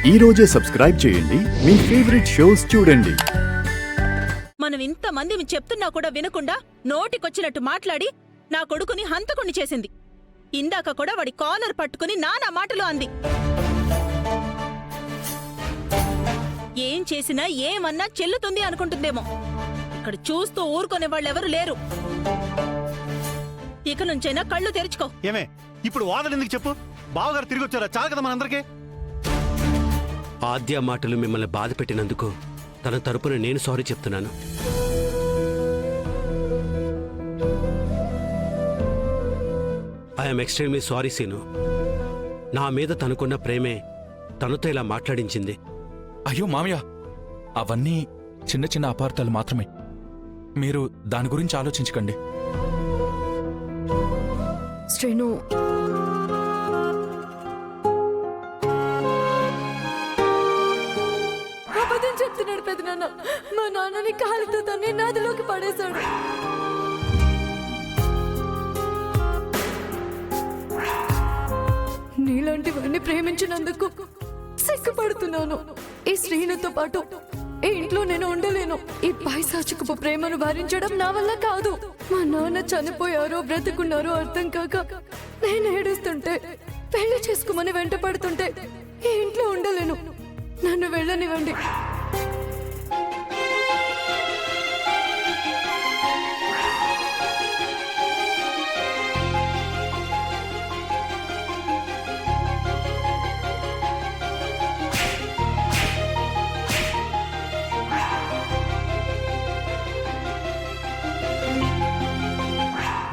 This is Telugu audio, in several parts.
ఈ రోజే సబ్స్క్రైబ్ చేయండి మీ ఫేవరెట్ షోస్ చూడండి. మనం ఇంతమంది చెప్తున్నా కూడా వినకుండా నోటికొచ్చినట్టు మాట్లాడి నా కొడుకుని హంతకుణ్ణి చేసింది. ఇందాక కూడా వాడి కాలర్ పట్టుకుని నానా మాటలు అంది. ఏం చేసినా ఏమన్నా చెల్లుతుంది అనుకుంటుందేమో. ఇక్కడ చూస్తూ ఊరుకునే వాళ్ళెవరూ లేరు. ఇక నుంచైనా కళ్ళు తెరుచుకో. ఏమే ఇప్పుడు వాదన ఎందుకు చెప్పు? బావగారు తిరిగి వచ్చారా? చాలు కదా మనందరికీ. ఆద్య మాటలు మిమ్మల్ని బాధ పెట్టినందుకు తన తరపున నేను సారీ చెప్తున్నాను. I'm extremely sorry Seenu. నా మీద తనకున్న ప్రేమే తనతో ఇలా మాట్లాడించింది. అయ్యో మామయ్య, అవన్నీ చిన్న చిన్న అపార్థాలు మాత్రమే. మీరు దాని గురించి ఆలోచించకండి. శ్రీను, అబద్ధం చెప్తున్నాడు పెదనాన్న. మా నాన్నని కాలితో తన్ని నదిలోకి పడేశాడు. నీలాంటివన్నీ ప్రేమించినందుకు సిగ్గుపడుతున్నాను. ఈ శ్రీనుతో పాటు ఈ ఇంట్లో నేను ఉండలేను. ఈ పైశాచికపు ప్రేమను భరించడం నా వల్ల కాదు. మా నాన్న చనిపోయారో బ్రతుకున్నారో అర్థం కాక నేను ఏడుస్తుంటే, పెళ్లి చేసుకోమని వెంట పడుతుంటే ఈ ఇంట్లో ఉండలేను. నన్ను వెళ్ళనివ్వండి.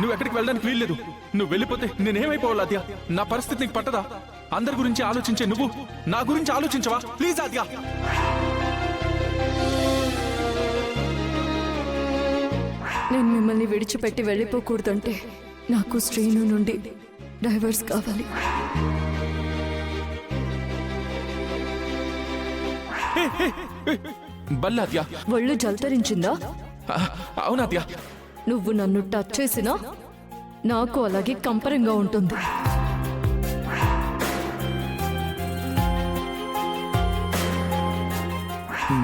నువ్వు ఎక్కడికి వెళ్ళడానికి వీల్లేదు. నువ్వు వెళ్ళిపోతే నేనేమైపోవాలి ఆద్య? నా పరిస్థితి నీకు పట్టదా? అందరి గురించి ఆలోచించే నువ్వు నా గురించి ఆలోచించవా? ప్లీజ్ ఆద్య. నేను మిమ్మల్ని విడిచిపెట్టి వెళ్ళిపోకూడదంటే నాకు శ్రీను నుండి డైవర్స్ కావాలి. బల్లాద్య. ఒళ్ళు జల్తరించిందా? అవునాద్య. నువ్వు నన్ను టచ్ చేసినా నాకు అలాగే కంపరంగా ఉంటుంది.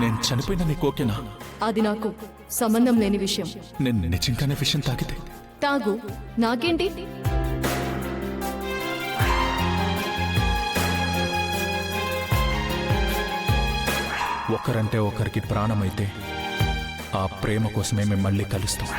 నేను చనిపోయినా నీకు ఓకేనా? అది నాకు సంబంధం లేని విషయం. నేను నిజంగానే విషయం తాగితే తాగు, నాకేంటి? ఒకరంటే ఒకరికి ప్రాణమైతే ఆ ప్రేమ కోసమే మేము మళ్ళీ కలుస్తాం.